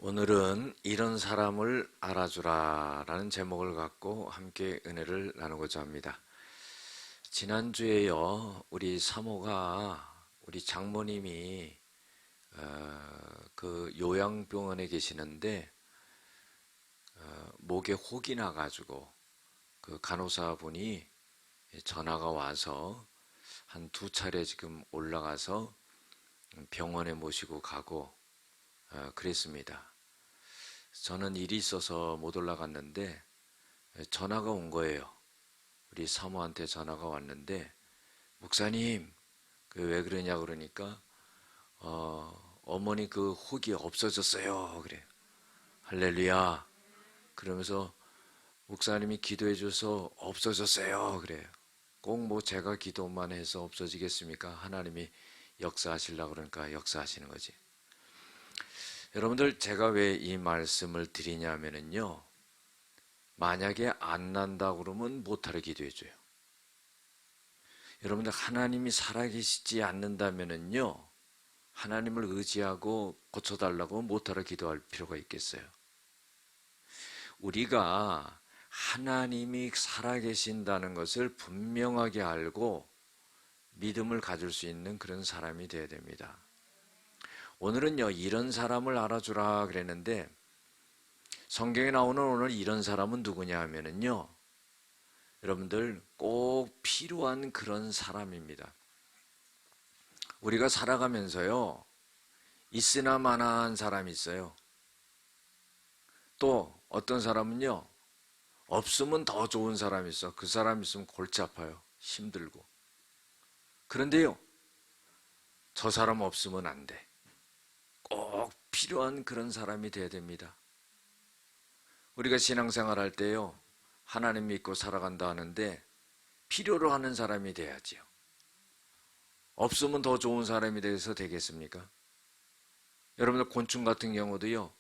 오늘은 이런 사람을 알아주라 라는 제목을 갖고 함께 은혜를 나누고자 합니다. 지난주에요, 우리 사모가 우리 장모님이 그 요양병원에 계시는데 목에 혹이 나가지고 그 간호사분이 전화가 와서 한 두 차례 지금 올라가서 병원에 모시고 가고 그랬습니다. 저는 일이 있어서 못 올라갔는데 전화가 온 거예요. 우리 사모한테 전화가 왔는데, 목사님 그 왜 그러냐 그러니까 어머니 그 혹이 없어졌어요 그래. 할렐루야. 그러면서 목사님이 기도해 줘서 없어졌어요 그래요. 꼭 뭐 제가 기도만 해서 없어지겠습니까? 하나님이 역사하시려고 그러니까 역사하시는 거지. 여러분들, 제가 왜 이 말씀을 드리냐면요, 만약에 안 난다 그러면 못하러 기도해 줘요. 여러분들, 하나님이 살아계시지 않는다면요, 하나님을 의지하고 고쳐달라고 못하러 기도할 필요가 있겠어요? 우리가 하나님이 살아계신다는 것을 분명하게 알고 믿음을 가질 수 있는 그런 사람이 되어야 됩니다. 오늘은요, 이런 사람을 알아주라 그랬는데, 성경에 나오는 오늘 이런 사람은 누구냐 하면은요, 여러분들 꼭 필요한 그런 사람입니다. 우리가 살아가면서요, 있으나 마나한 사람이 있어요. 또 어떤 사람은요, 없으면 더 좋은 사람이 있어. 그 사람 있으면 골치 아파요. 힘들고. 그런데요, 저 사람 없으면 안 돼. 꼭 필요한 그런 사람이 돼야 됩니다. 우리가 신앙생활 할 때요, 하나님 믿고 살아간다 하는데 필요로 하는 사람이 돼야지요. 없으면 더 좋은 사람이 돼서 되겠습니까? 여러분들, 곤충 같은 경우도요,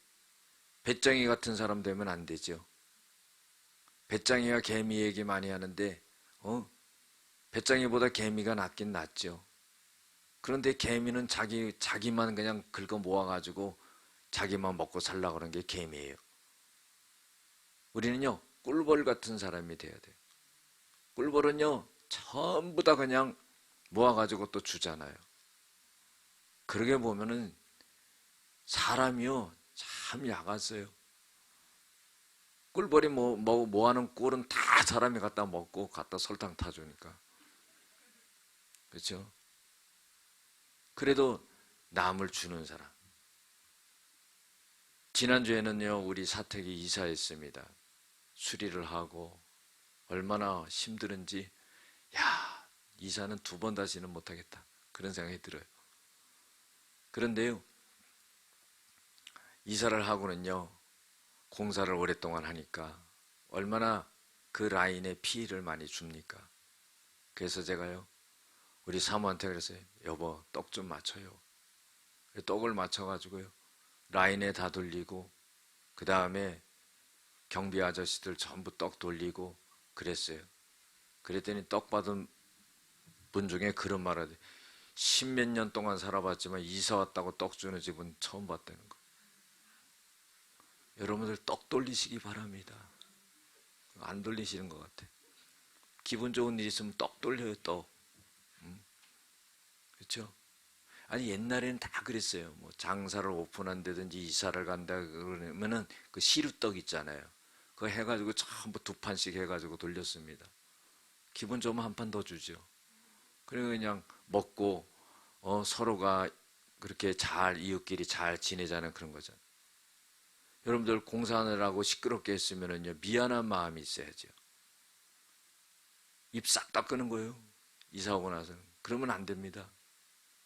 배짱이 같은 사람 되면 안 되죠. 배짱이가 개미 얘기 많이 하는데 배짱이보다 개미가 낫긴 낫죠. 그런데 개미는 자기만 그냥 긁어 모아가지고 자기만 먹고 살려고 그러는 게 개미예요. 우리는요, 꿀벌 같은 사람이 돼야 돼요. 꿀벌은요, 전부 다 그냥 모아가지고 또 주잖아요. 그러게 보면은 사람이요, 참 약았어요. 꿀벌이 모아놓은 꿀은 다 사람이 갖다 먹고 갖다 설탕 타주니까. 그렇죠? 그래도 남을 주는 사람. 지난주에는요, 우리 사택이 이사했습니다. 수리를 하고 얼마나 힘들은지, 야, 이사는 두 번 다시는 못하겠다, 그런 생각이 들어요. 그런데요, 이사를 하고는요, 공사를 오랫동안 하니까 얼마나 그 라인에 피해를 많이 줍니까? 그래서 제가요, 우리 사모한테 그랬어요. 여보, 떡 좀 맞춰요. 떡을 맞춰가지고요, 라인에 다 돌리고, 그 다음에 경비 아저씨들 전부 떡 돌리고 그랬어요. 그랬더니 떡 받은 분 중에 그런 말 하더니, 십몇 년 동안 살아봤지만 이사 왔다고 떡 주는 집은 처음 봤다는 거. 여러분들, 떡 돌리시기 바랍니다. 안 돌리시는 것 같아. 기분 좋은 일 있으면 떡 돌려요, 떡. 그렇죠? 아니, 옛날에는 다 그랬어요. 뭐 장사를 오픈한다든지 이사를 간다 그러면은 그 시루떡 있잖아요. 그거 해가지고 전부 두 판씩 해가지고 돌렸습니다. 기분 좋으면 한 판 더 주죠. 그리고 그냥 먹고 서로가 그렇게 잘, 이웃끼리 잘 지내자는 그런 거잖아요. 여러분들, 공사하느라고 시끄럽게 했으면은요, 미안한 마음이 있어야죠. 입 싹 닦는 거예요, 이사 오고 나서는. 그러면 안 됩니다.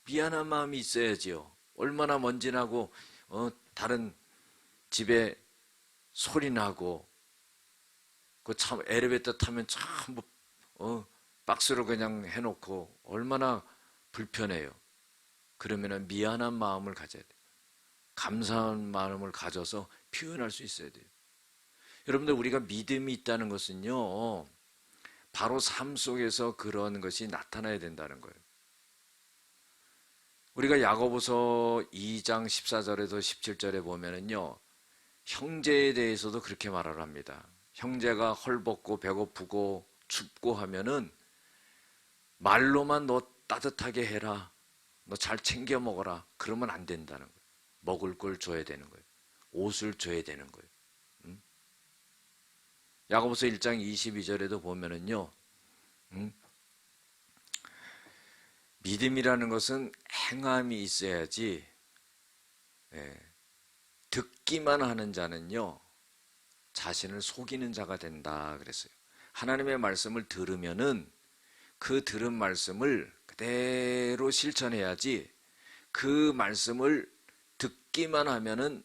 미안한 마음이 있어야지요. 얼마나 먼지 나고 다른 집에 소리 나고, 그 참 엘리베이터 타면 전부 박스로 그냥 해놓고 얼마나 불편해요. 그러면은 미안한 마음을 가져야 돼요. 감사한 마음을 가져서 표현할 수 있어야 돼요. 여러분들, 우리가 믿음이 있다는 것은요, 바로 삶 속에서 그런 것이 나타나야 된다는 거예요. 우리가 야고보서 2장 14절에서 17절에 보면은요, 형제에 대해서도 그렇게 말을 합니다. 형제가 헐벗고 배고프고 춥고 하면은 말로만 너 따뜻하게 해라, 너 잘 챙겨 먹어라, 그러면 안 된다는 거예요. 먹을 걸 줘야 되는 거예요. 옷을 줘야 되는 거예요. 야고보서 1장 22절에도 보면은요, 믿음이라는 것은 행함이 있어야지, 듣기만 하는 자는요 자신을 속이는 자가 된다 그랬어요. 하나님의 말씀을 들으면은 그 들은 말씀을 그대로 실천해야지, 그 말씀을 듣기만 하면은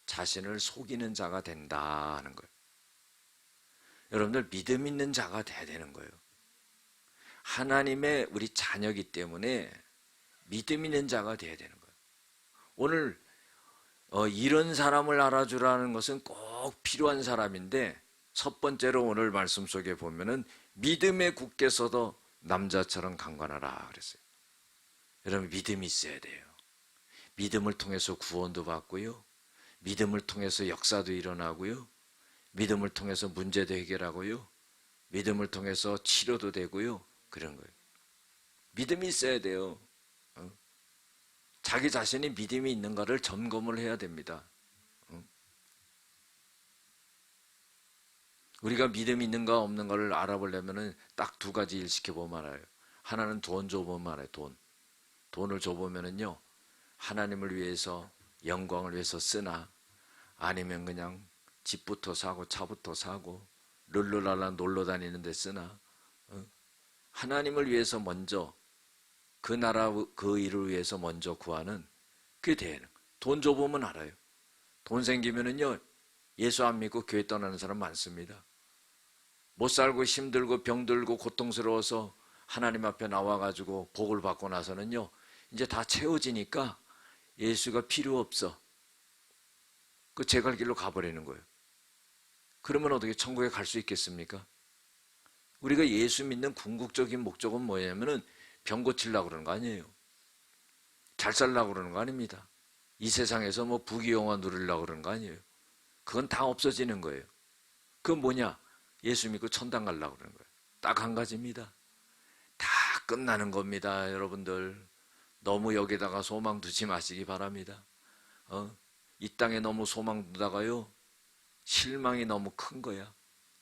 자신을 속이는 자가 된다 하는 거예요. 여러분들 믿음 있는 자가 돼야 되는 거예요. 하나님의 우리 자녀이기 때문에 믿음 있는 자가 돼야 되는 거예요. 오늘 이런 사람을 알아주라는 것은 꼭 필요한 사람인데, 첫 번째로 오늘 말씀 속에 보면은 믿음에 굳게 서도 남자처럼 강건하라 그랬어요. 여러분 믿음이 있어야 돼요. 믿음을 통해서 구원도 받고요, 믿음을 통해서 역사도 일어나고요, 믿음을 통해서 문제도 해결하고요, 믿음을 통해서 치료도 되고요, 그런 거예요. 믿음이 있어야 돼요. 자기 자신이 믿음이 있는가를 점검을 해야 됩니다. 우리가 믿음이 있는가 없는가를 알아보려면 딱 두 가지 일 시켜보면 알아요. 하나는 돈 줘보면 알아요. 돈을 줘보면은요, 하나님을 위해서, 영광을 위해서 쓰나, 아니면 그냥 집부터 사고 차부터 사고 룰루랄라 놀러 다니는 데 쓰나, 하나님을 위해서 먼저, 그 나라 그 일을 위해서 먼저 구하는, 그게 되는. 돈 줘보면 알아요. 돈 생기면은요 예수 안 믿고 교회 떠나는 사람 많습니다. 못 살고 힘들고 병들고 고통스러워서 하나님 앞에 나와가지고 복을 받고 나서는요 이제 다 채워지니까 예수가 필요 없어, 그 제 갈 길로 가버리는 거예요. 그러면 어떻게 천국에 갈 수 있겠습니까? 우리가 예수 믿는 궁극적인 목적은 뭐냐면은 병 고치려고 그러는 거 아니에요. 잘 살려고 그러는 거 아닙니다. 이 세상에서 뭐 부귀영화 누리려고 그러는 거 아니에요. 그건 다 없어지는 거예요. 그건 뭐냐? 예수 믿고 천당 가려고 그러는 거예요. 딱 한 가지입니다. 다 끝나는 겁니다. 여러분들 너무 여기다가 소망 두지 마시기 바랍니다. 이 땅에 너무 소망 두다가요 실망이 너무 큰 거야.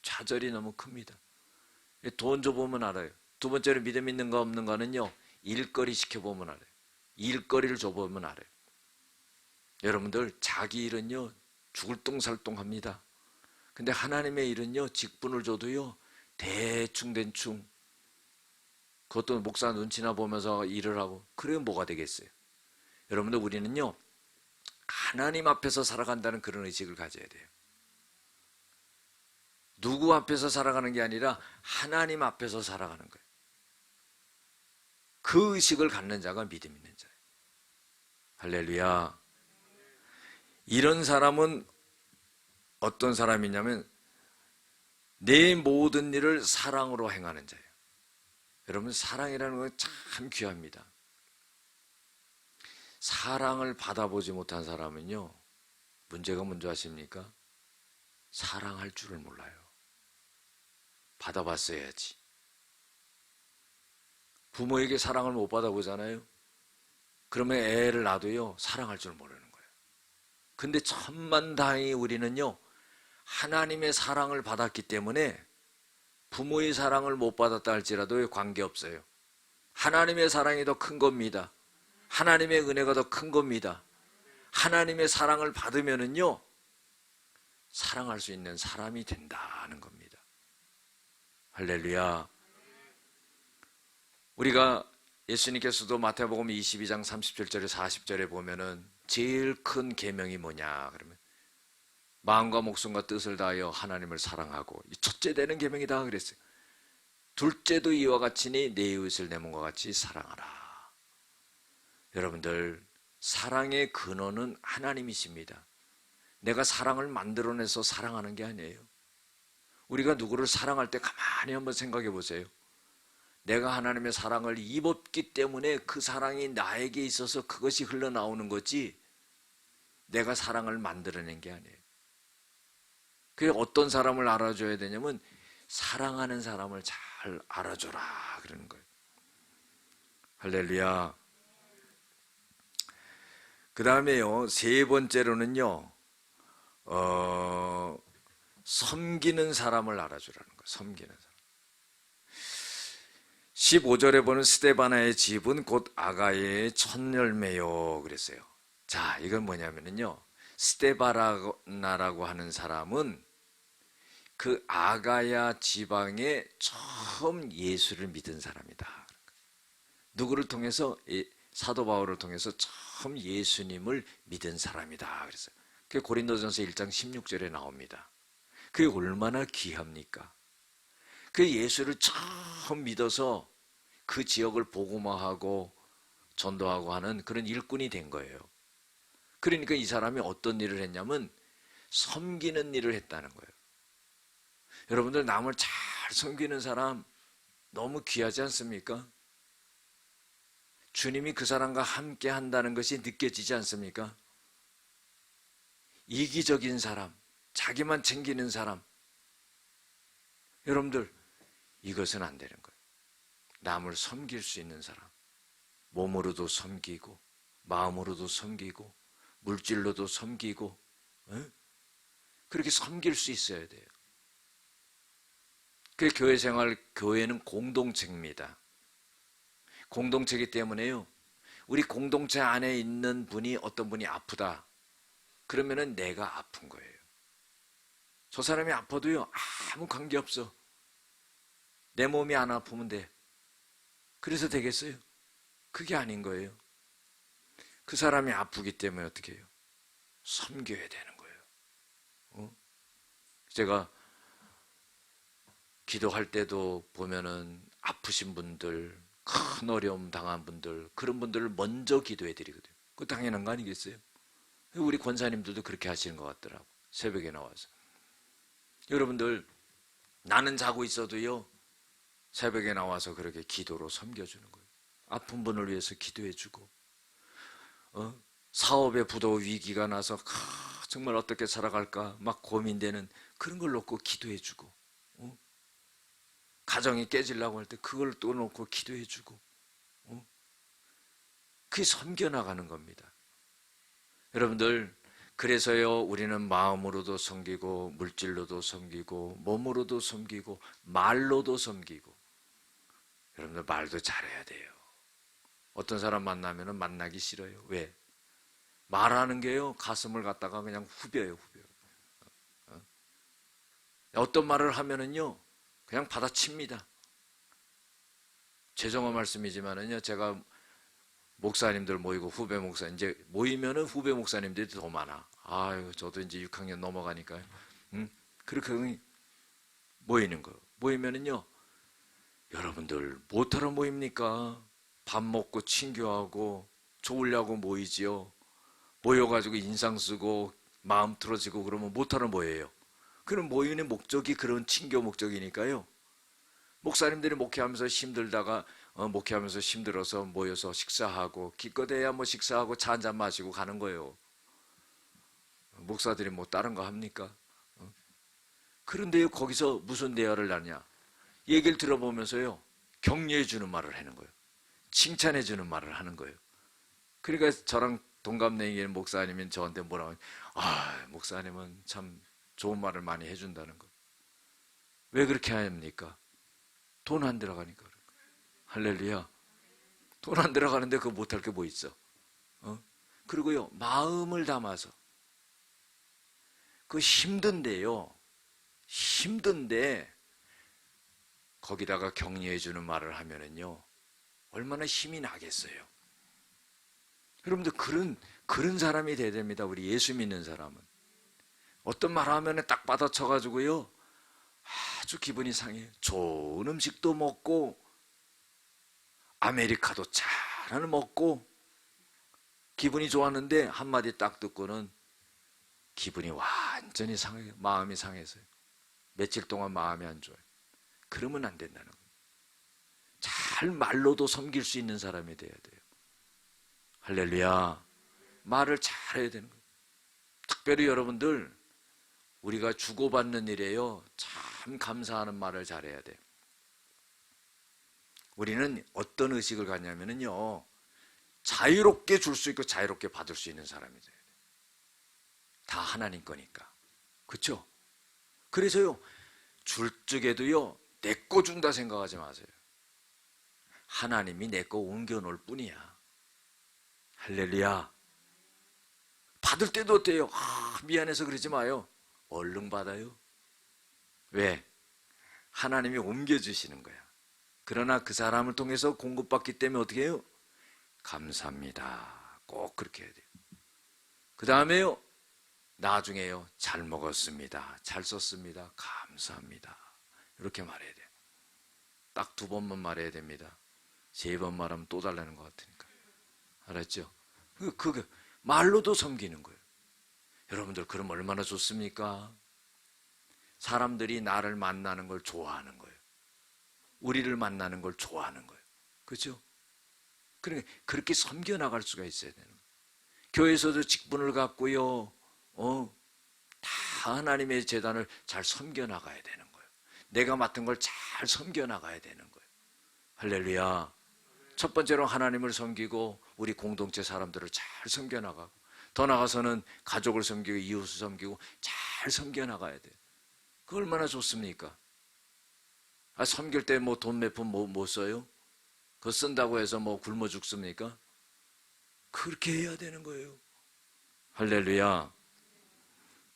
좌절이 너무 큽니다. 돈 줘보면 알아요. 두 번째로 믿음 있는가 없는가는요 일거리 시켜보면 알아요. 일거리를 줘보면 알아요. 여러분들 자기 일은요 죽을 똥살똥합니다. 근데 하나님의 일은요 직분을 줘도요 대충 그것도 목사 눈치나 보면서 일을 하고, 그러면 뭐가 되겠어요? 여러분들 우리는요 하나님 앞에서 살아간다는 그런 의식을 가져야 돼요. 누구 앞에서 살아가는 게 아니라 하나님 앞에서 살아가는 거예요. 그 의식을 갖는 자가 믿음 있는 자예요. 할렐루야. 이런 사람은 어떤 사람이냐면 내 모든 일을 사랑으로 행하는 자예요. 여러분 사랑이라는 건 참 귀합니다. 사랑을 받아보지 못한 사람은요 문제가 뭔지 아십니까? 사랑할 줄을 몰라요. 받아봤어야지. 부모에게 사랑을 못 받아보잖아요. 그러면 애를 낳아도요 사랑할 줄 모르는 거예요. 근데 천만다행히 우리는요 하나님의 사랑을 받았기 때문에 부모의 사랑을 못 받았다 할지라도 관계없어요. 하나님의 사랑이 더 큰 겁니다. 하나님의 은혜가 더 큰 겁니다. 하나님의 사랑을 받으면은요 사랑할 수 있는 사람이 된다는 겁니다. 할렐루야. 우리가 예수님께서도 마태복음 22장 37절에 40절에 보면은 제일 큰 계명이 뭐냐 그러면 마음과 목숨과 뜻을 다하여 하나님을 사랑하고, 첫째 되는 계명이다 그랬어요. 둘째도 이와 같이니 내 이웃을 내 몸과 같이 사랑하라. 여러분들 사랑의 근원은 하나님이십니다. 내가 사랑을 만들어내서 사랑하는 게 아니에요. 우리가 누구를 사랑할 때 가만히 한번 생각해 보세요. 내가 하나님의 사랑을 입었기 때문에 그 사랑이 나에게 있어서 그것이 흘러나오는 거지, 내가 사랑을 만들어낸 게 아니에요. 그게 어떤 사람을 알아줘야 되냐면 사랑하는 사람을 잘 알아줘라 그러는 거예요. 할렐루야. 그 다음에요, 세 번째로는요, 섬기는 사람을 알아주라는 거예요. 섬기는 사람. 15절에 보는 스데바나의 집은 곧 아가야의 첫 열매요 그랬어요. 자, 이건 뭐냐면요, 스데바나라고 하는 사람은 그 아가야 지방에 처음 예수를 믿은 사람이다. 누구를 통해서? 사도 바울을 통해서 처음 예수님을 믿은 사람이다 그랬어요. 그게 고린도전서 1장 16절에 나옵니다. 그게 얼마나 귀합니까? 그 예수를 처음 믿어서 그 지역을 복음화하고 전도하고 하는 그런 일꾼이 된 거예요. 그러니까 이 사람이 어떤 일을 했냐면 섬기는 일을 했다는 거예요. 여러분들, 남을 잘 섬기는 사람 너무 귀하지 않습니까? 주님이 그 사람과 함께 한다는 것이 느껴지지 않습니까? 이기적인 사람, 자기만 챙기는 사람, 여러분들, 이것은 안 되는 거예요. 남을 섬길 수 있는 사람, 몸으로도 섬기고 마음으로도 섬기고 물질로도 섬기고, 그렇게 섬길 수 있어야 돼요. 그 교회 생활, 교회는 공동체입니다. 공동체이기 때문에요, 우리 공동체 안에 있는 분이, 어떤 분이 아프다 그러면은 내가 아픈 거예요. 저 사람이 아파도요, 아무 관계없어. 내 몸이 안 아프면 돼. 그래서 되겠어요? 그게 아닌 거예요. 그 사람이 아프기 때문에 어떻게 해요? 섬겨야 되는 거예요. 제가 기도할 때도 보면은 아프신 분들, 큰 어려움 당한 분들, 그런 분들을 먼저 기도해 드리거든요. 그거 당연한 거 아니겠어요? 우리 권사님들도 그렇게 하시는 것 같더라고. 새벽에 나와서. 여러분들, 나는 자고 있어도요, 새벽에 나와서 그렇게 기도로 섬겨주는 거예요. 아픈 분을 위해서 기도해주고, 사업에 부도 위기가 나서 정말 어떻게 살아갈까 막 고민되는 그런 걸 놓고 기도해주고, 가정이 깨지려고 할 때 그걸 또 놓고 기도해주고, 그게 섬겨나가는 겁니다. 여러분들, 그래서요, 우리는 마음으로도 섬기고 물질로도 섬기고 몸으로도 섬기고 말로도 섬기고. 여러분들, 말도 잘해야 돼요. 어떤 사람 만나면 만나기 싫어요. 왜? 말하는 게요, 가슴을 갖다가 그냥 후벼요. 어떤 말을 하면은요, 그냥 받아칩니다. 죄송한 말씀이지만은요, 제가 목사님들 모이고 후배 목사, 이제 모이면은 후배 목사님들이 더 많아. 아유, 저도 이제 6학년 넘어가니까요. 그렇게 모이는 거. 모이면은요, 여러분들, 뭐하러 모입니까? 밥 먹고 친교하고 좋으려고 모이지요. 모여가지고 인상 쓰고 마음 틀어지고 그러면 뭐하러 모여요? 그럼 모이는 목적이 그런 친교 목적이니까요. 목사님들이 목회하면서 힘들다가 목회하면서 힘들어서 모여서 식사하고, 기껏해야 뭐 식사하고 차 한잔 마시고 가는 거예요. 목사들이 뭐 다른 거 합니까? 그런데요, 거기서 무슨 대화를 하냐? 얘기를 들어보면서요, 격려해 주는 말을 하는 거예요. 칭찬해 주는 말을 하는 거예요. 그러니까 저랑 동갑내기인 목사님이 저한테 뭐라고 하냐? 아, 목사님은 참 좋은 말을 많이 해준다는 거. 왜 그렇게 합니까? 돈 안 들어가니까. 할렐루야. 돈 안 들어가는데 그거 못할 게 뭐 있어? 그리고요, 마음을 담아서. 그 힘든데요, 힘든데 거기다가 격려해 주는 말을 하면은요, 얼마나 힘이 나겠어요. 여러분들, 그런 사람이 돼야 됩니다. 우리 예수 믿는 사람은. 어떤 말 하면 딱 받아쳐가지고요, 아주 기분이 상해요. 좋은 음식도 먹고 아메리카도 잘 먹고 기분이 좋았는데 한마디 딱 듣고는 기분이 완전히 상해요. 마음이 상해서요. 며칠 동안 마음이 안 좋아요. 그러면 안 된다는 거예요. 잘 말로도 섬길 수 있는 사람이 돼야 돼요. 할렐루야. 말을 잘 해야 되는 거예요. 특별히 여러분들, 우리가 주고받는 일에요, 참 감사하는 말을 잘해야 돼요. 우리는 어떤 의식을 갖냐면요, 자유롭게 줄 수 있고 자유롭게 받을 수 있는 사람이 돼요. 다 하나님 거니까. 그렇죠? 그래서요, 줄 적에도요, 내 거 준다 생각하지 마세요. 하나님이 내 거 옮겨 놓을 뿐이야. 할렐루야. 받을 때도 어때요? 미안해서 그러지 마요. 얼른 받아요. 왜? 하나님이 옮겨주시는 거야. 그러나 그 사람을 통해서 공급받기 때문에 어떻게 해요? 감사합니다. 꼭 그렇게 해야 돼요. 그 다음에요, 나중에요, 잘 먹었습니다. 잘 썼습니다. 감사합니다. 이렇게 말해야 돼요. 딱 2번만 말해야 됩니다. 3번 말하면 또 달라는 것 같으니까. 알았죠? 그 말로도 섬기는 거예요. 여러분들, 그럼 얼마나 좋습니까? 사람들이 나를 만나는 걸 좋아하는 거예요. 우리를 만나는 걸 좋아하는 거예요. 그렇죠? 그러니까 그렇게 섬겨 나갈 수가 있어야 되는 거예요. 교회에서도 직분을 갖고요, 다 하나님의 재단을 잘 섬겨 나가야 되는 거예요. 내가 맡은 걸 잘 섬겨 나가야 되는 거예요. 할렐루야. 첫 번째로 하나님을 섬기고 우리 공동체 사람들을 잘 섬겨 나가고, 더 나아가서는 가족을 섬기고 이웃을 섬기고 잘 섬겨 나가야 돼요. 그 얼마나 좋습니까? 섬길 때 뭐 돈 몇 푼 못 써요? 그거 쓴다고 해서 뭐 굶어 죽습니까? 그렇게 해야 되는 거예요. 할렐루야.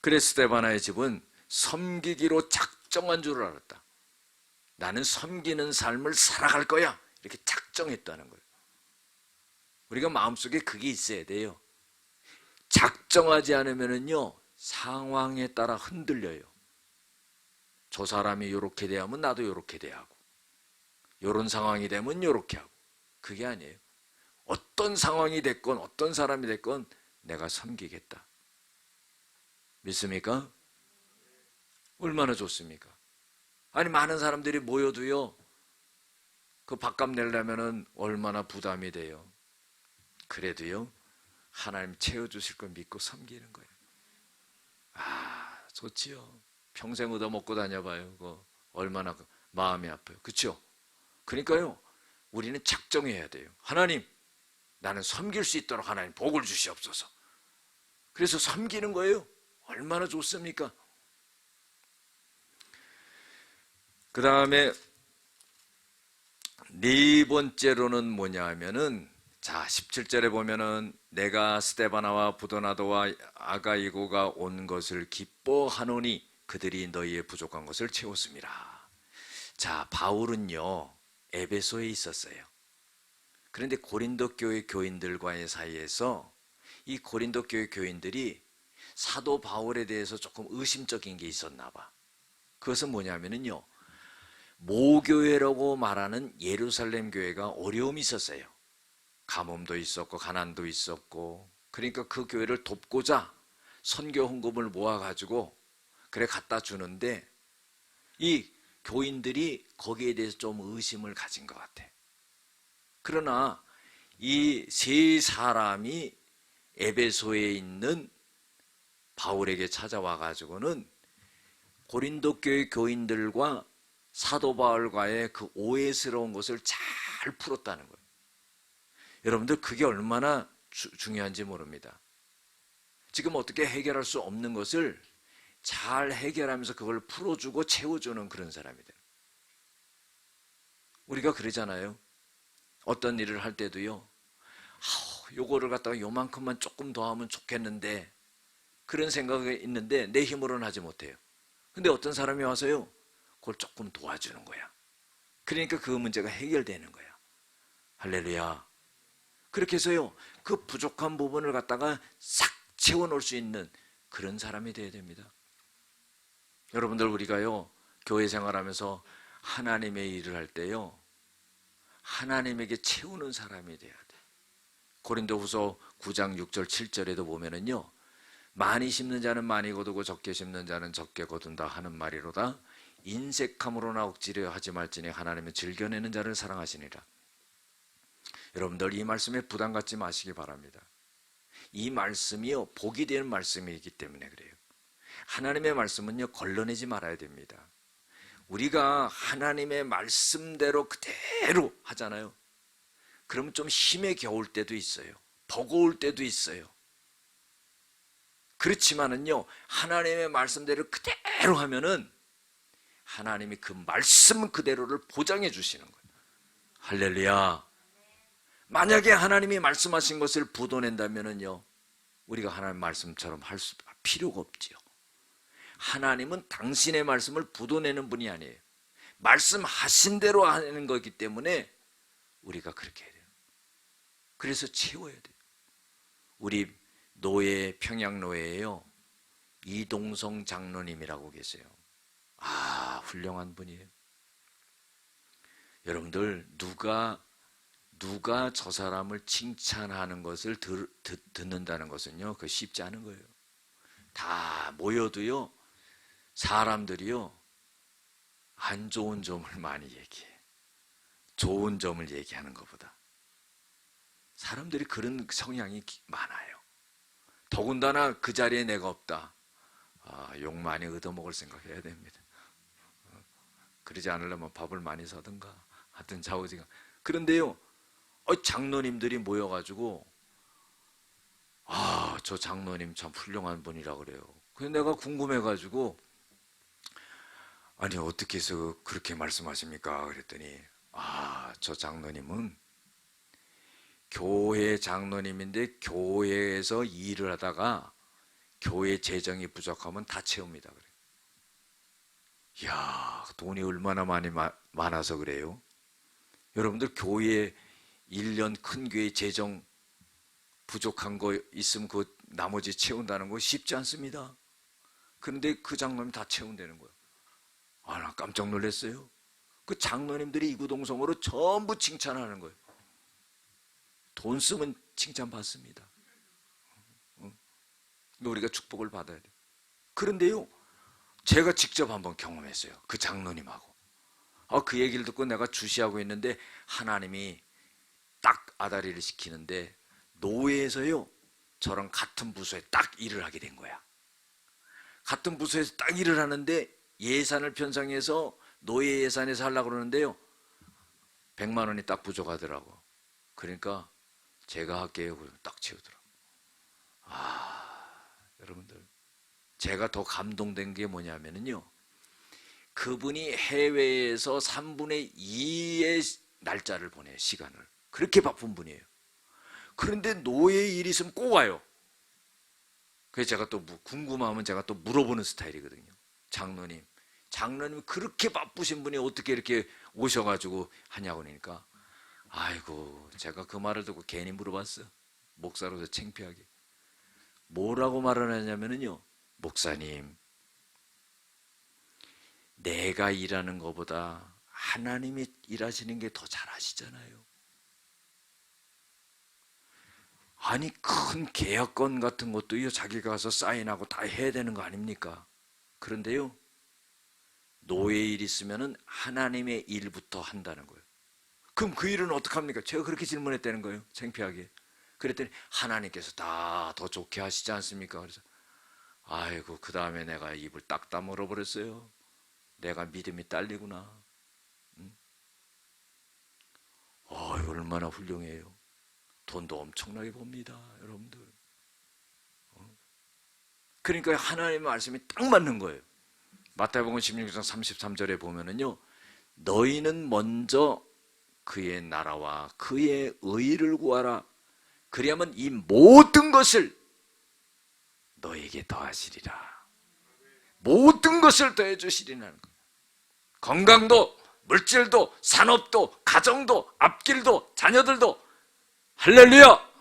그래서 스데바나의 집은 섬기기로 작정한 줄 알았다. 나는 섬기는 삶을 살아갈 거야. 이렇게 작정했다는 거예요. 우리가 마음속에 그게 있어야 돼요. 작정하지 않으면요, 상황에 따라 흔들려요. 저 사람이 이렇게 대하면 나도 이렇게 대하고, 이런 상황이 되면 이렇게 하고. 그게 아니에요. 어떤 상황이 됐건 어떤 사람이 됐건 내가 섬기겠다. 믿습니까? 얼마나 좋습니까? 아니, 많은 사람들이 모여도요, 그 밥값 내려면은 얼마나 부담이 돼요. 그래도요, 하나님 채워주실 걸 믿고 섬기는 거예요. 좋지요. 평생 얻어먹고 다녀봐요. 그거 얼마나 마음이 아파요. 그렇죠? 그러니까요, 우리는 작정해야 돼요. 하나님, 나는 섬길 수 있도록 하나님 복을 주시옵소서. 그래서 섬기는 거예요. 얼마나 좋습니까? 그 다음에 4번째로는 뭐냐 하면은, 자, 17절에 보면은 내가 스데바나와 부도나도와 아가이고가 온 것을 기뻐하노니 그들이 너희의 부족한 것을 채웠습니다. 자, 바울은요, 에베소에 있었어요. 그런데 고린도 교회 교인들과의 사이에서 이 고린도 교회 교인들이 사도 바울에 대해서 조금 의심적인 게 있었나 봐. 그것은 뭐냐면요, 모교회라고 말하는 예루살렘 교회가 어려움이 있었어요. 가뭄도 있었고 가난도 있었고, 그러니까 그 교회를 돕고자 선교 헌금을 모아가지고 그래 갖다 주는데, 이 교인들이 거기에 대해서 좀 의심을 가진 것 같아. 그러나 이 3사람이 에베소에 있는 바울에게 찾아와 가지고는 고린도 교회 교인들과 사도 바울과의 그 오해스러운 것을 잘 풀었다는 거예요. 여러분들, 그게 얼마나 중요한지 모릅니다. 지금 어떻게 해결할 수 없는 것을 잘 해결하면서 그걸 풀어주고 채워주는 그런 사람이다. 우리가 그러잖아요. 어떤 일을 할 때도요, 요거를 갖다가 요만큼만 조금 더 하면 좋겠는데, 그런 생각이 있는데 내 힘으로는 하지 못해요. 근데 어떤 사람이 와서요, 그걸 조금 도와주는 거야. 그러니까 그 문제가 해결되는 거야. 할렐루야. 그렇게 해서요, 그 부족한 부분을 갖다가 싹 채워놓을 수 있는 그런 사람이 되어야 됩니다. 여러분들, 우리가요, 교회 생활하면서 하나님의 일을 할 때요, 하나님에게 채우는 사람이 돼야 돼. 고린도후서 9장 6절 7절에도 보면은요, 많이 심는 자는 많이 거두고 적게 심는 자는 적게 거둔다 하는 말이로다. 인색함으로나 억지려 하지 말지니 하나님은 즐겨내는 자를 사랑하시니라. 여러분들, 이 말씀에 부담 갖지 마시기 바랍니다. 이 말씀이요, 복이 되는 말씀이기 때문에 그래요. 하나님의 말씀은요, 걸러내지 말아야 됩니다. 우리가 하나님의 말씀대로 그대로 하잖아요. 그러면 좀 힘에 겨울 때도 있어요. 버거울 때도 있어요. 그렇지만은요, 하나님의 말씀대로 그대로 하면은 하나님이 그 말씀 그대로를 보장해 주시는 거예요. 할렐루야. 만약에 하나님이 말씀하신 것을 부도낸다면은요, 우리가 하나님 말씀처럼 할 필요가 없지요. 하나님은 당신의 말씀을 부도내는 분이 아니에요. 말씀하신 대로 하는 거기 때문에 우리가 그렇게 해야 돼요. 그래서 채워야 돼요. 우리 노예, 평양노예에요, 이동성 장로님이라고 계세요. 훌륭한 분이에요. 여러분들, 누가 저 사람을 칭찬하는 것을 듣는다는 것은요, 그거 쉽지 않은 거예요. 다 모여도요, 사람들이요, 안 좋은 점을 많이 얘기해. 좋은 점을 얘기하는 것보다. 사람들이 그런 성향이 많아요. 더군다나 그 자리에 내가 없다. 욕 많이 얻어먹을 생각해야 됩니다. 그러지 않으려면 밥을 많이 사든가 하여튼 좌우지간. 그런데요, 장로님들이 모여가지고 저 장로님 참 훌륭한 분이라 그래요. 그래서 내가 궁금해가지고, 아니 어떻게 해서 그렇게 말씀하십니까? 그랬더니 저 장로님은 교회 장로님인데 교회에서 일을 하다가 교회 재정이 부족하면 다 채웁니다. 그래요. 이야, 돈이 얼마나 많아서 그래요? 여러분들, 교회 1년 큰 교회 재정 부족한 거 있으면 그 나머지 채운다는 거 쉽지 않습니다. 그런데 그 장로님 다 채운다는 거예요. 나 깜짝 놀랐어요. 그 장로님들이 이구동성으로 전부 칭찬하는 거예요. 돈 쓰면 칭찬받습니다. 우리가 축복을 받아야 돼요. 그런데요, 제가 직접 한번 경험했어요. 그 장로님하고. 그 얘기를 듣고 내가 주시하고 있는데 하나님이 딱 아다리를 시키는데, 노예에서요, 저랑 같은 부서에 딱 일을 하게 된 거야. 같은 부서에서 딱 일을 하는데 예산을 편성해서 노예 예산에서 하려고 그러는데요, 100만 원이 딱 부족하더라고. 그러니까 제가 할게요. 딱 채우더라고. 여러분들, 제가 더 감동된 게 뭐냐면요, 그분이 해외에서 3분의 2의 날짜를 보내요. 시간을. 그렇게 바쁜 분이에요. 그런데 노예 일이 있으면 꼭 와요. 그래서 제가 또 궁금하면 제가 또 물어보는 스타일이거든요. 장로님 그렇게 바쁘신 분이 어떻게 이렇게 오셔가지고 하냐고. 그러니까 아이고, 제가 그 말을 듣고 괜히 물어봤어요. 목사로서 창피하게. 뭐라고 말을 하냐면요, 목사님, 내가 일하는 것보다 하나님이 일하시는 게 더 잘하시잖아요. 아니, 큰 계약건 같은 것도요, 자기가 가서 사인하고 다 해야 되는 거 아닙니까? 그런데요, 노예 일 있으면은 하나님의 일부터 한다는 거예요. 그럼 그 일은 어떡합니까? 제가 그렇게 질문했다는 거예요. 창피하게. 그랬더니 하나님께서 다 더 좋게 하시지 않습니까? 그래서 아이고, 그 다음에 내가 입을 딱 다물어 버렸어요. 내가 믿음이 딸리구나. 얼마나 훌륭해요. 돈도 엄청나게 봅니다, 여러분들. 그러니까 하나님의 말씀이 딱 맞는 거예요. 마태복음 16장 33절에 보면은요, 너희는 먼저 그의 나라와 그의 의를 구하라. 그리하면 이 모든 것을 너에게 더하시리라. 모든 것을 더해 주시리라는 거예요. 건강도, 물질도, 산업도, 가정도, 앞길도, 자녀들도. 할렐루야!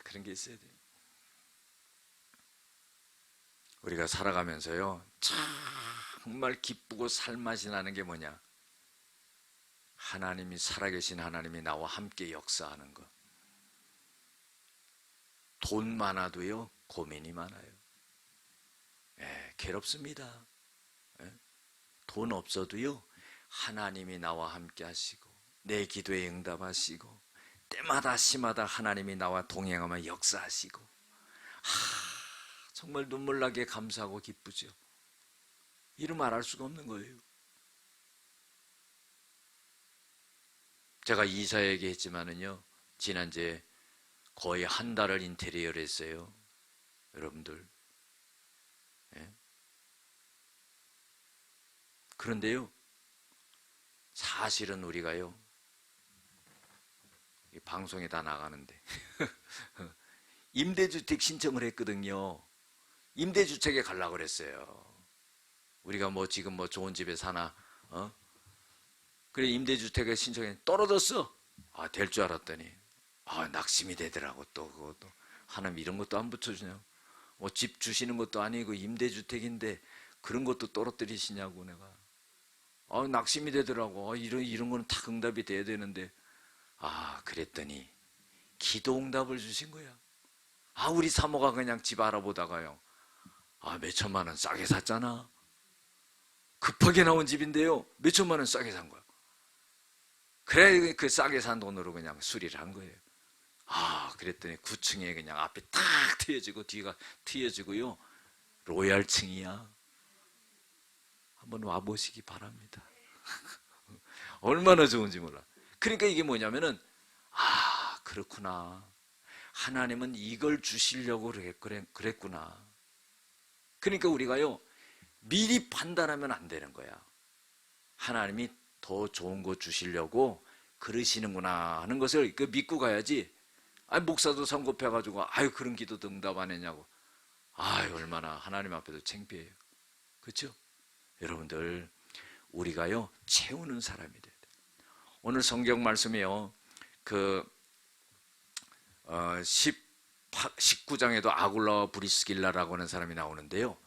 그런 게 있어야 돼요. 우리가 살아가면서요, 정말 기쁘고 살맛이 나는 게 뭐냐? 하나님이, 살아계신 하나님이 나와 함께 역사하는 것. 돈 많아도요, 고민이 많아요. 괴롭습니다. 돈 없어도요, 하나님이 나와 함께 하시고 내 기도에 응답하시고 때마다 시마다 하나님이 나와 동행하며 역사하시고, 정말 눈물 나게 감사하고 기쁘죠. 이루 말할 수가 없는 거예요. 제가 이사 얘기했지만은요, 지난주에 거의 한 달을 인테리어를 했어요. 여러분들. 예? 그런데요, 사실은 우리가요, 이 방송에 다 나가는데 임대주택 신청을 했거든요. 임대주택에 가려고 그랬어요. 우리가 뭐 지금 뭐 좋은 집에 사나, 그래, 임대주택에 신청해 떨어졌어. 아, 될 줄 알았더니, 아, 낙심이 되더라고. 또 그것도 하나님 이런 것도 안 붙여주냐. 뭐 집 주시는 것도 아니고 임대주택인데 그런 것도 떨어뜨리시냐고. 내가 낙심이 되더라고. 이런 거는 다 응답이 돼야 되는데. 그랬더니 기도 응답을 주신 거야. 우리 사모가 그냥 집 알아보다가요, 몇 천만 원 싸게 샀잖아. 급하게 나온 집인데요, 몇 천만 원 싸게 산 거야. 그래, 그 싸게 산 돈으로 그냥 수리를 한 거예요. 그랬더니 9층에 그냥 앞에 탁 트여지고 뒤가 트여지고요, 로얄층이야. 한번 와보시기 바랍니다. 얼마나 좋은지 몰라. 그러니까 이게 뭐냐면은, 그렇구나. 하나님은 이걸 주시려고 그랬구나. 그러니까 우리가요, 미리 판단하면 안 되는 거야. 하나님이 더 좋은 거 주시려고 그러시는구나 하는 것을 믿고 가야지. 목사도 선거해가지고 그런 기도도 응답 안 했냐고. 얼마나 하나님 앞에도 창피해요. 그렇죠? 여러분들, 우리가요, 채우는 사람이 돼야 돼요. 오늘 성경 말씀이요, 19장에도 아굴라와 브리스길라라고 하는 사람이 나오는데요,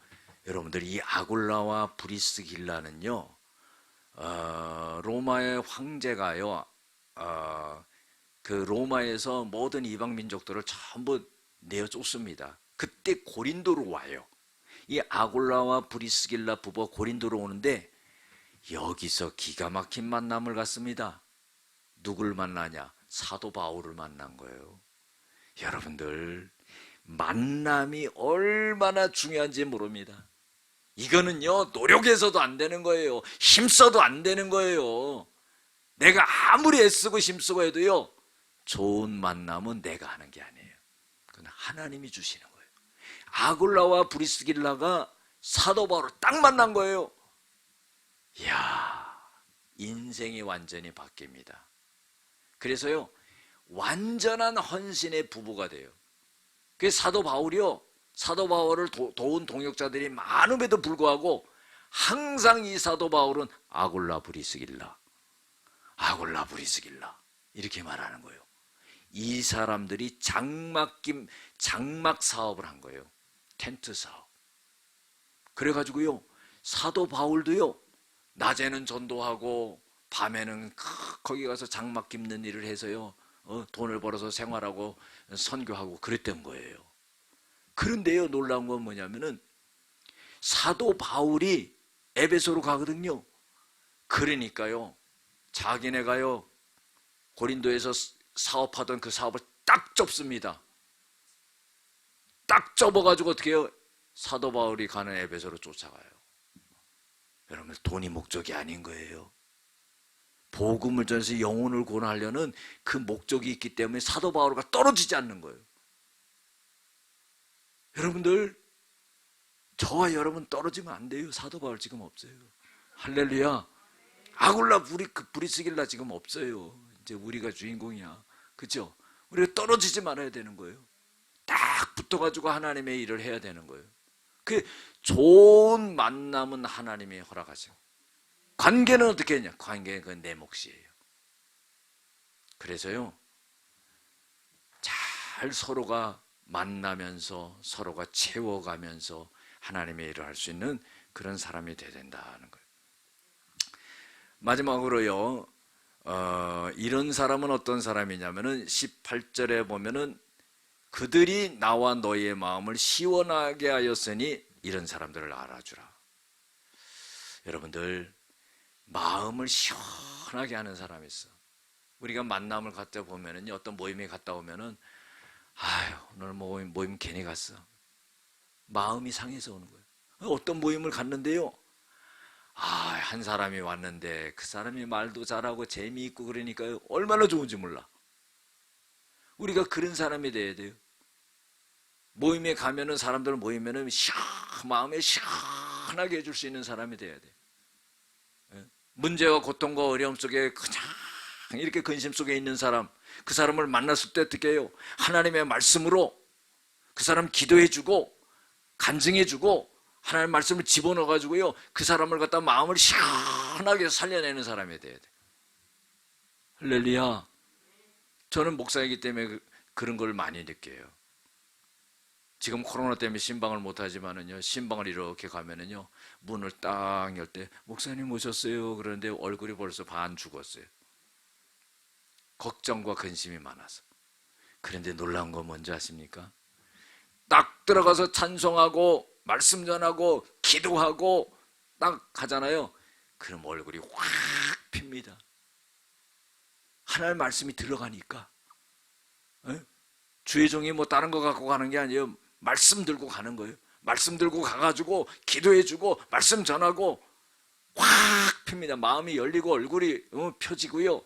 여러분들, 이 아굴라와 브리스길라는요, 로마의 황제가요, 그 로마에서 모든 이방 민족들을 전부 내어 쫓습니다. 그때 고린도로 와요. 이 아굴라와 브리스길라 부부가 고린도로 오는데, 여기서 기가 막힌 만남을 갖습니다. 누굴 만나냐? 사도 바울을 만난 거예요. 여러분들, 만남이 얼마나 중요한지 모릅니다. 이거는요, 노력해서도 안 되는 거예요. 힘써도 안 되는 거예요. 내가 아무리 애쓰고 힘쓰고 해도요, 좋은 만남은 내가 하는 게 아니에요. 그건 하나님이 주시는 거예요. 아굴라와 브리스길라가 사도 바울을 딱 만난 거예요. 이야, 인생이 완전히 바뀝니다. 그래서요, 완전한 헌신의 부부가 돼요. 그래서 사도 바울을 도운 동역자들이 많음에도 불구하고 항상 이 사도 바울은 아굴라 브리스길라 이렇게 말하는 거예요. 이 사람들이 장막 사업을 한 거예요. 텐트 사업. 그래가지고요, 사도 바울도요, 낮에는 전도하고 밤에는 거기 가서 장막 깁는 일을 해서요, 돈을 벌어서 생활하고 선교하고 그랬던 거예요. 그런데요, 놀라운 건 뭐냐면은 사도 바울이 에베소로 가거든요. 그러니까요, 자기네가요, 고린도에서 사업하던 그 사업을 딱 접습니다. 딱 접어가지고 어떻게 해요? 사도 바울이 가는 에베소로 쫓아가요. 여러분, 돈이 목적이 아닌 거예요. 복음을 전해서 영혼을 구원하려는 그 목적이 있기 때문에 사도 바울과 떨어지지 않는 거예요. 여러분들, 저와 여러분 떨어지면 안 돼요. 사도 바울 지금 없어요. 할렐루야. 아굴라 브리스길라 지금 없어요. 이제 우리가 주인공이야. 그죠? 우리가 떨어지지 말아야 되는 거예요. 딱 붙어가지고 하나님의 일을 해야 되는 거예요. 그 좋은 만남은 하나님이 허락하죠. 관계는 어떻게 했냐? 관계는 그건 내 몫이에요. 그래서요, 잘 서로가 만나면서 서로가 채워가면서 하나님의 일을 할 수 있는 그런 사람이 돼야 된다는 거예요. 마지막으로요, 이런 사람은 어떤 사람이냐면은 18절에 보면은 그들이 나와 너희의 마음을 시원하게 하였으니 이런 사람들을 알아주라. 여러분들, 마음을 시원하게 하는 사람이 있어. 우리가 만남을 갖다 보면은, 어떤 모임에 갔다 오면은, 오늘 모임 괜히 갔어. 마음이 상해서 오는 거예요. 어떤 모임을 갔는데요, 한 사람이 왔는데 그 사람이 말도 잘하고 재미있고 그러니까요, 얼마나 좋은지 몰라. 우리가 그런 사람이 돼야 돼요. 모임에 가면은, 사람들 모이면은 마음에 시원하게 해줄 수 있는 사람이 돼야 돼요. 문제와 고통과 어려움 속에 그냥 이렇게 근심 속에 있는 사람, 그 사람을 만났을 때 어떻게 해요? 하나님의 말씀으로 그 사람 기도해주고 간증해주고 하나님의 말씀을 집어넣어가지고요, 그 사람을 갖다 마음을 시원하게 살려내는 사람이 돼야 돼. 할렐루야. 저는 목사이기 때문에 그런 걸 많이 느껴요. 지금 코로나 때문에 신방을 못하지만은요, 신방을 이렇게 가면은요, 문을 딱 열 때 목사님 오셨어요 그러는데 얼굴이 벌써 반 죽었어요. 걱정과 근심이 많아서. 그런데 놀라운 건 뭔지 아십니까? 딱 들어가서 찬송하고 말씀 전하고 기도하고 딱 하잖아요. 그럼 얼굴이 확 핍니다. 하나님 말씀이 들어가니까. 주의 종이 뭐 다른 거 갖고 가는 게 아니에요. 말씀 들고 가는 거예요. 말씀 들고 가가지고 기도해주고 말씀 전하고 확 핍니다. 마음이 열리고 얼굴이 펴지고요.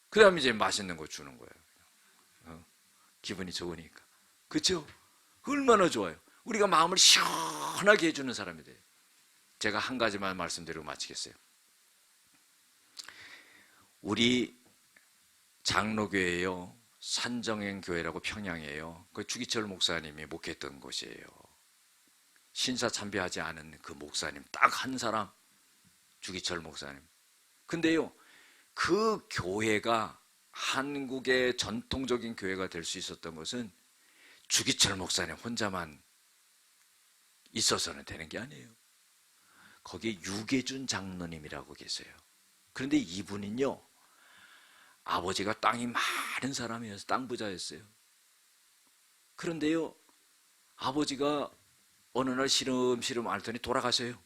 그 다음에 이제 맛있는 거 주는 거예요. 기분이 좋으니까. 그렇죠? 얼마나 좋아요. 우리가 마음을 시원하게 해주는 사람이 돼요. 제가 한 가지만 말씀드리고 마치겠어요. 우리 장로교회요, 산정행교회라고 평양이에요. 그 주기철 목사님이 목회했던 곳이에요. 신사 참배하지 않은 그 목사님 딱 한 사람, 주기철 목사님. 근데요, 그 교회가 한국의 전통적인 교회가 될 수 있었던 것은 주기철 목사님 혼자만 있어서는 되는 게 아니에요. 거기에 유계준 장로님이라고 계세요. 그런데 이분은요, 아버지가 땅이 많은 사람이어서 땅 부자였어요. 그런데요, 아버지가 어느 날 시름시름 앓더니 돌아가셔요.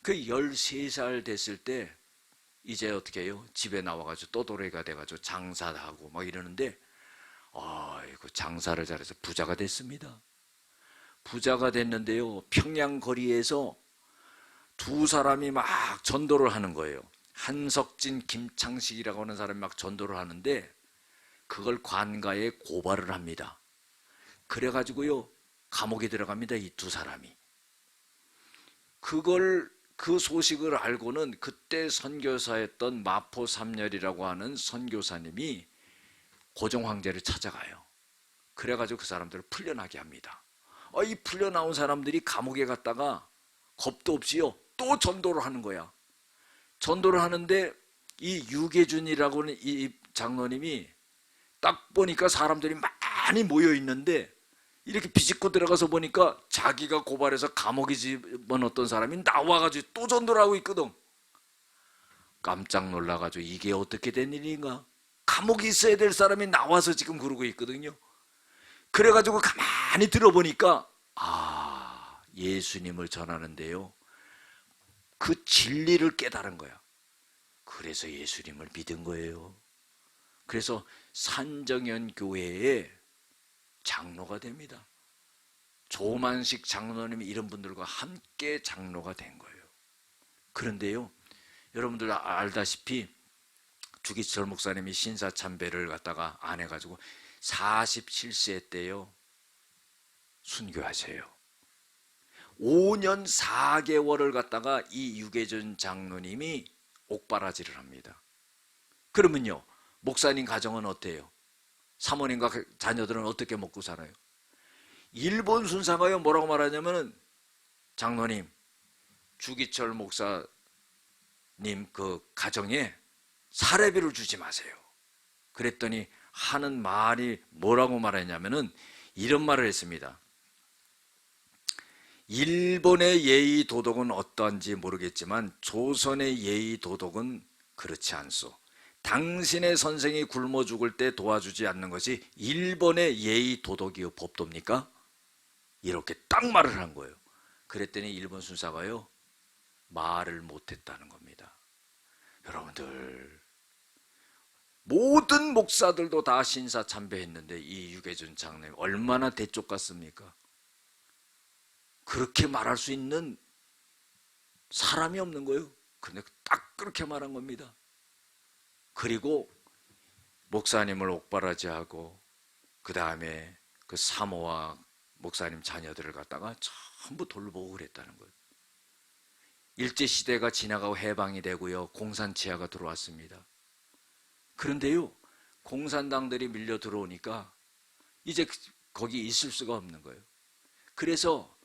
그 13살 됐을 때 이제 어떻게 해요? 집에 나와가지고 떠돌이가 돼가지고 장사하고 막 이러는데, 아이고, 장사를 잘해서 부자가 됐습니다. 부자가 됐는데요, 평양 거리에서 두 사람이 막 전도를 하는 거예요. 한석진, 김창식이라고 하는 사람이 막 전도를 하는데, 그걸 관가에 고발을 합니다. 그래가지고요, 감옥에 들어갑니다, 이 두 사람이. 그 소식을 알고는 그때 선교사였던 마포 삼열이라고 하는 선교사님이 고종 황제를 찾아가요. 그래가지고 그 사람들을 풀려나게 합니다. 이 풀려나온 사람들이 감옥에 갔다가 겁도 없이요, 또 전도를 하는 거야. 전도를 하는데 이 유계준이라고 하는 이 장로님이 딱 보니까 사람들이 많이 모여 있는데, 이렇게 비집고 들어가서 보니까 자기가 고발해서 감옥에 집어넣었던 사람이 나와가지고 또 전도를 하고 있거든. 깜짝 놀라가지고 이게 어떻게 된 일인가? 감옥에 있어야 될 사람이 나와서 지금 그러고 있거든요. 그래가지고 가만히 들어보니까 예수님을 전하는데요, 그 진리를 깨달은 거야. 그래서 예수님을 믿은 거예요. 그래서 산정현 교회에 장로가 됩니다. 조만식 장로님 이런 분들과 함께 장로가 된 거예요. 그런데요, 여러분들 알다시피 주기철 목사님이 신사참배를 갖다가 안 해가지고 47세 때요, 순교하세요. 5년 4개월을 갖다가 이 유계준 장로님이 옥바라지를 합니다. 그러면요, 목사님 가정은 어때요? 사모님과 자녀들은 어떻게 먹고 살아요? 일본 순사가요, 뭐라고 말하냐면은, 장로님, 주기철 목사님 그 가정에 사례비를 주지 마세요. 그랬더니 하는 말이 뭐라고 말했냐면은 이런 말을 했습니다. 일본의 예의 도덕은 어떠한지 모르겠지만 조선의 예의 도덕은 그렇지 않소. 당신의 선생이 굶어 죽을 때 도와주지 않는 것이 일본의 예의 도덕이요 법도입니까? 이렇게 딱 말을 한 거예요. 그랬더니 일본 순사가요, 말을 못했다는 겁니다. 여러분들, 모든 목사들도 다 신사 참배했는데 이 유계준 장로님 얼마나 대쪽 같습니까? 그렇게 말할 수 있는 사람이 없는 거예요. 근데 딱 그렇게 말한 겁니다. 그리고 목사님을 옥바라지하고 그 다음에 그 사모와 목사님 자녀들을 갖다가 전부 돌로 보고 그랬다는 거예요. 일제시대가 지나가고 해방이 되고요. 공산치하가 들어왔습니다. 그런데요, 공산당들이 밀려 들어오니까 이제 거기 있을 수가 없는 거예요. 그래서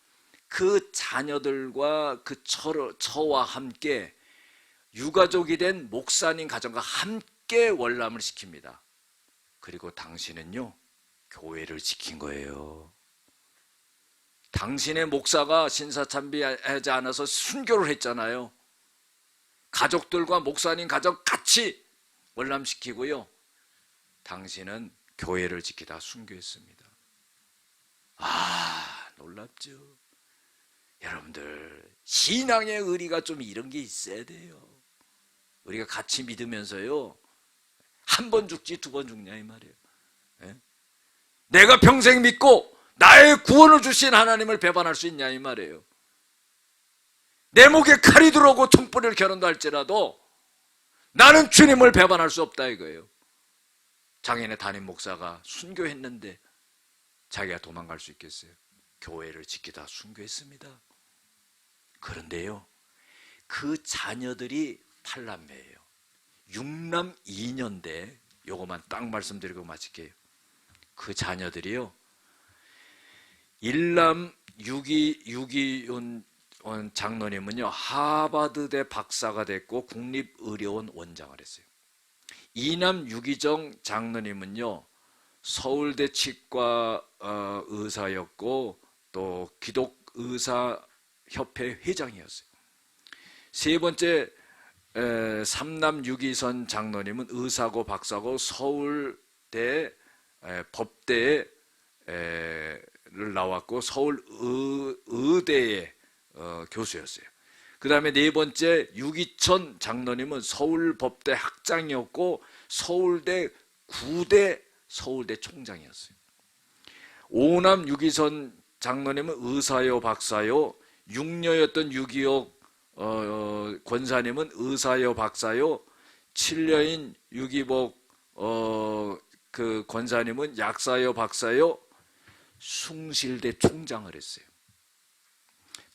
그 자녀들과 그 처와 함께 유가족이 된 목사님 가정과 함께 월남을 시킵니다. 그리고 당신은요, 교회를 지킨 거예요. 당신의 목사가 신사참배하지 않아서 순교를 했잖아요. 가족들과 목사님 가족 같이 월남시키고요. 당신은 교회를 지키다 순교했습니다. 아, 놀랍죠? 여러분들, 신앙의 의리가 좀 이런 게 있어야 돼요. 우리가 같이 믿으면서요, 한 번 죽지 두 번 죽냐 이 말이에요. 예? 내가 평생 믿고 나의 구원을 주신 하나님을 배반할 수 있냐 이 말이에요. 내 목에 칼이 들어오고 등불을 겨눈다 할지라도 나는 주님을 배반할 수 없다 이거예요. 장인의 담임 목사가 순교했는데 자기가 도망갈 수 있겠어요? 교회를 지키다 순교했습니다. 그런데요, 그 자녀들이 8남매예요. 6남 2년대. 요거만 딱 말씀드리고 마칠게요. 그 자녀들이요, 1남 6기윤 장로님은요, 하버드대 박사가 됐고 국립의료원 원장을 했어요. 2남 6기정 장로님은요, 서울대 치과 의사였고 또 기독의사협회 회장이었어요. 세 번째 3남 6기선 장로님은 의사고 박사고 서울대 법대를 나왔고 서울 의대의 교수였어요. 그 다음에 네 번째 6기천 장로님은 서울법대 학장이었고 서울대 9대 서울대 총장이었어요. 5남 6기선 장로님은 의사요 박사요, 6녀였던 6.25 권사님은 의사요 박사요, 7녀인 6.25 그 권사님은 약사요 박사요, 숭실대 총장을 했어요.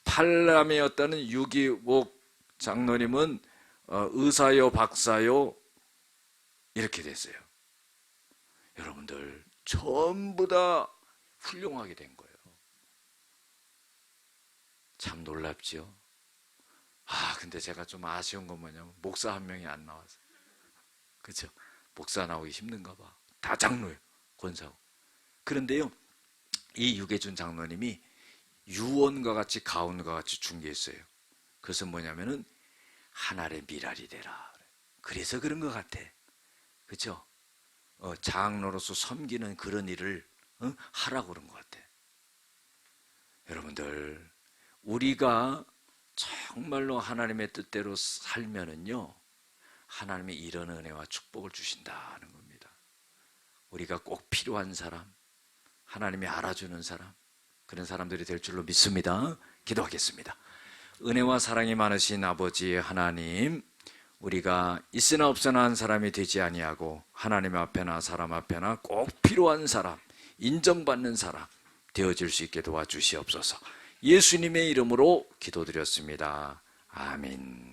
8남이었다는 6.25 장로님은 의사요 박사요 이렇게 됐어요. 여러분들 전부 다 훌륭하게 된 거예요. 참 놀랍죠? 근데 제가 좀 아쉬운 건 뭐냐면 목사 한 명이 안 나와서. 그렇죠? 목사 나오기 힘든가 봐. 다 장로예요. 권사고. 그런데요, 이 유계준 장로님이 유언과 같이 가온과 같이 중개했어요. 그것은 뭐냐면은 하늘의 미랄이 되라. 그래서 그런 것 같아. 그렇죠? 장로로서 섬기는 그런 일을 하라고 그런 것 같아. 여러분들, 우리가 정말로 하나님의 뜻대로 살면은요, 하나님이 이런 은혜와 축복을 주신다는 겁니다. 우리가 꼭 필요한 사람, 하나님이 알아주는 사람, 그런 사람들이 될 줄로 믿습니다. 기도하겠습니다. 은혜와 사랑이 많으신 아버지 하나님, 우리가 있으나 없으나 한 사람이 되지 아니하고 하나님 앞에나 사람 앞에나 꼭 필요한 사람, 인정받는 사람 되어질 수 있게 도와주시옵소서. 예수님의 이름으로 기도드렸습니다. 아멘.